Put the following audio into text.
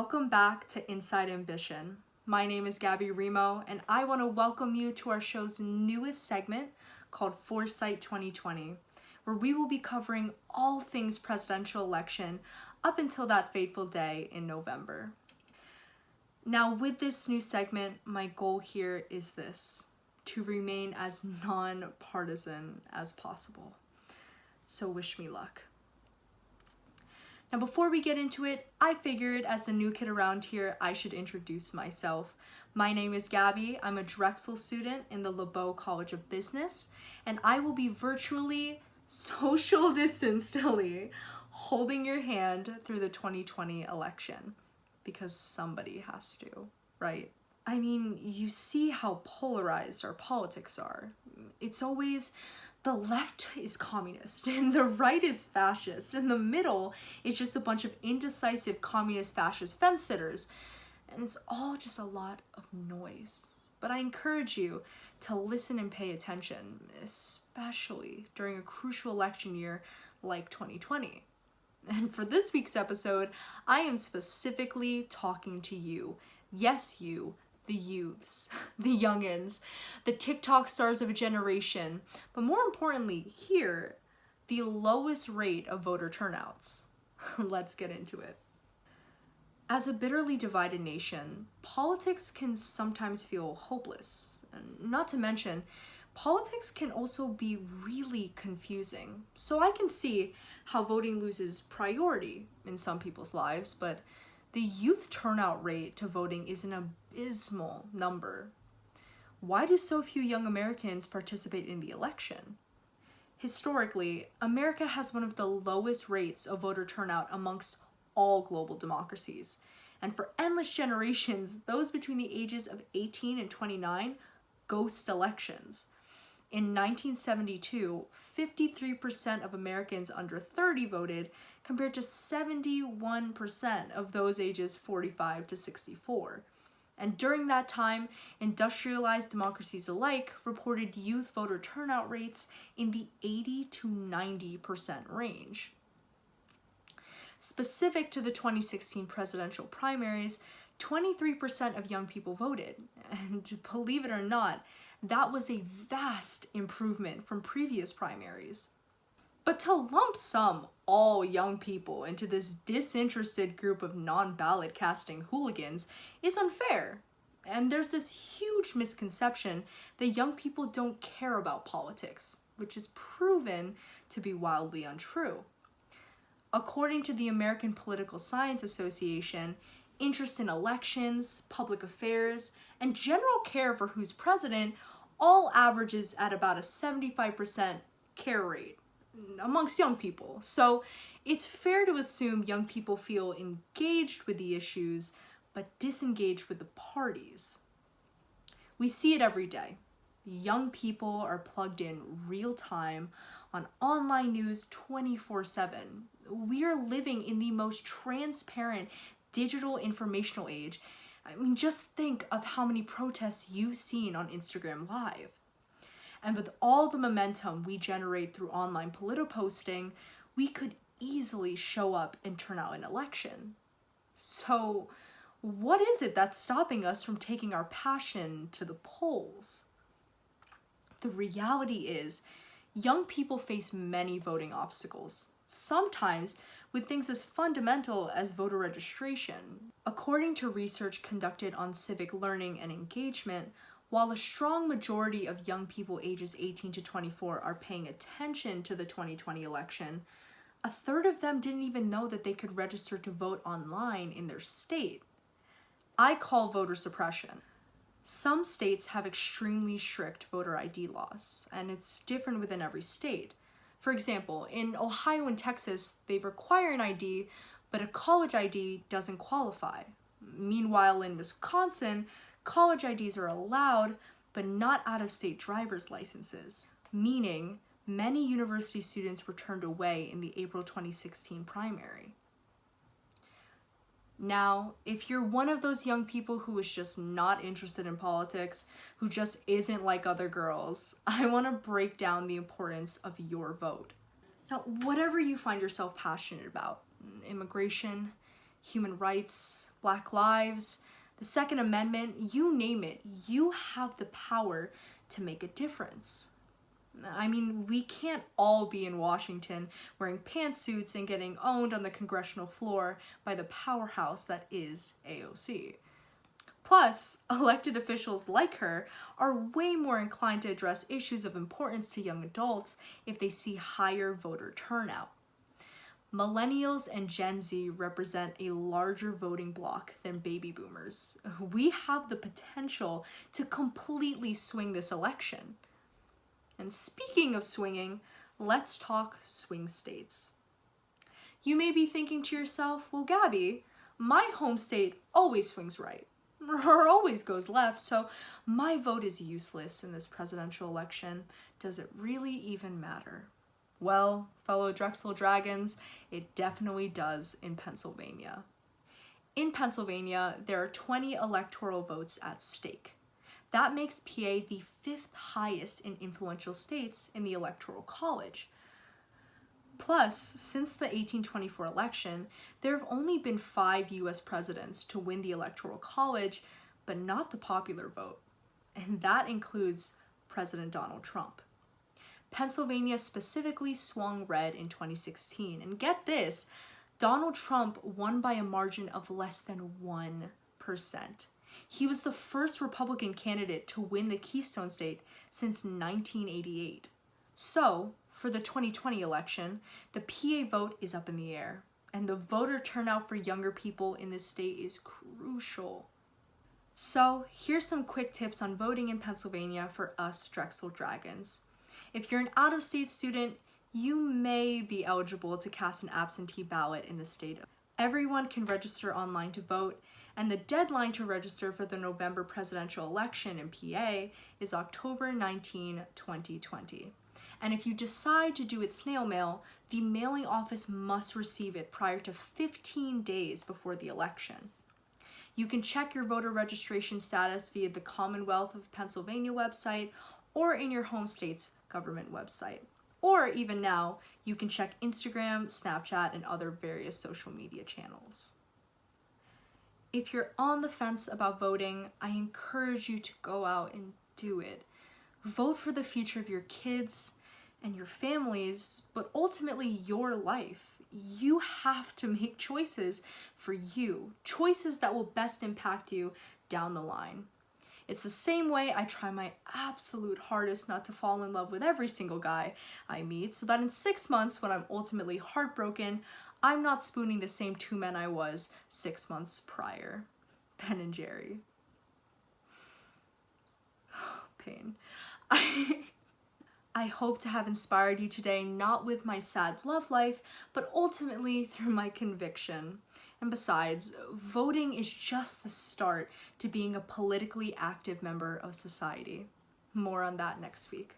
Welcome back to Inside Ambition. My name is Gabrielle Remo, and I want to welcome you to our show's newest segment called Foresight 2020, where we will be covering all things presidential election up until that fateful day in November. Now, with this new segment, my goal here is this: to remain as non-partisan as possible. So wish me luck. Now, before we get into it, I figured as the new kid around here, I should introduce myself. My name is Gabby. I'm a Drexel student in the LeBeau College of Business, and I will be virtually, social distancedly, holding your hand through the 2020 election. Because somebody has to, right? I mean, you see how polarized our politics are. It's always the left is communist and the right is fascist, and the middle is just a bunch of indecisive communist fascist fence sitters. And it's all just a lot of noise. But I encourage you to listen and pay attention, especially during a crucial election year like 2020. And for this week's episode, I am specifically talking to you. Yes, you. The youths, the youngins, the TikTok stars of a generation, but more importantly, here, the lowest rate of voter turnouts. Let's get into it. As a bitterly divided nation, politics can sometimes feel hopeless. And not to mention, politics can also be really confusing. So I can see how voting loses priority in some people's lives, but the youth turnout rate to voting is an abysmal number. Why do so few young Americans participate in the election? Historically, America has one of the lowest rates of voter turnout amongst all global democracies. And for endless generations, those between the ages of 18 and 29 ghost elections. In 1972, 53% of Americans under 30 voted, compared to 71% of those ages 45 to 64. And during that time, industrialized democracies alike reported youth voter turnout rates in the 80 to 90% range. Specific to the 2016 presidential primaries, 23% of young people voted. And believe it or not, that was a vast improvement from previous primaries. But to lump sum all young people into this disinterested group of non-ballot casting hooligans is unfair. And there's this huge misconception that young people don't care about politics, which is proven to be wildly untrue. According to the American Political Science Association, interest in elections, public affairs, and general care for who's president all averages at about a 75% care rate amongst young people. So it's fair to assume young people feel engaged with the issues, but disengaged with the parties. We see it every day. Young people are plugged in real time on online news 24/7. We are living in the most transparent digital informational age. I mean, just think of how many protests you've seen on Instagram Live. And with all the momentum we generate through online posting, we could easily show up and turn out an election. So what is it that's stopping us from taking our passion to the polls? The reality is, young people face many voting obstacles, sometimes with things as fundamental as voter registration. According to research conducted on civic learning and engagement, while a strong majority of young people ages 18 to 24 are paying attention to the 2020 election, a third of them didn't even know that they could register to vote online in their state. I call voter suppression. Some states have extremely strict voter ID laws, and it's different within every state. For example, in Ohio and Texas, they require an ID, but a college ID doesn't qualify. Meanwhile, in Wisconsin, college IDs are allowed, but not out-of-state driver's licenses, meaning many university students were turned away in the April 2016 primary. Now, if you're one of those young people who is just not interested in politics, who just isn't like other girls, I want to break down the importance of your vote. Now, whatever you find yourself passionate about, immigration, human rights, Black lives, the Second Amendment, you name it, you have the power to make a difference. I mean, we can't all be in Washington wearing pantsuits and getting owned on the congressional floor by the powerhouse that is AOC. Plus, elected officials like her are way more inclined to address issues of importance to young adults if they see higher voter turnout. Millennials and Gen Z represent a larger voting bloc than baby boomers. We have the potential to completely swing this election. And speaking of swinging, let's talk swing states. You may be thinking to yourself, well, Gabby, my home state always swings right, or always goes left, so my vote is useless in this presidential election. Does it really even matter? Well, fellow Drexel Dragons, it definitely does in Pennsylvania. In Pennsylvania, there are 20 electoral votes at stake. That makes PA the 5th highest in influential states in the Electoral College. Plus, since the 1824 election, there have only been 5 US presidents to win the Electoral College, but not the popular vote. And that includes President Donald Trump. Pennsylvania specifically swung red in 2016, and get this, Donald Trump won by a margin of less than 1%. He was the first Republican candidate to win the Keystone State since 1988. So, for the 2020 election, the PA vote is up in the air, and the voter turnout for younger people in this state is crucial. So, here's some quick tips on voting in Pennsylvania for us Drexel Dragons. If you're an out-of-state student, you may be eligible to cast an absentee ballot in the state. Everyone can register online to vote, and the deadline to register for the November presidential election in PA is October 19, 2020. And if you decide to do it snail mail, the mailing office must receive it prior to 15 days before the election. You can check your voter registration status via the Commonwealth of Pennsylvania website or in your home state's government website. Or even now, you can check Instagram, Snapchat, and other various social media channels. If you're on the fence about voting, I encourage you to go out and do it. Vote for the future of your kids and your families, but ultimately your life. You have to make choices for you, choices that will best impact you down the line. It's the same way I try my absolute hardest not to fall in love with every single guy I meet, so that in 6 months, when I'm ultimately heartbroken, I'm not spooning the same 2 men I was 6 months prior. Ben and Jerry. Pain. I hope to have inspired you today, not with my sad love life, but ultimately through my conviction. And besides, voting is just the start to being a politically active member of society. More on that next week.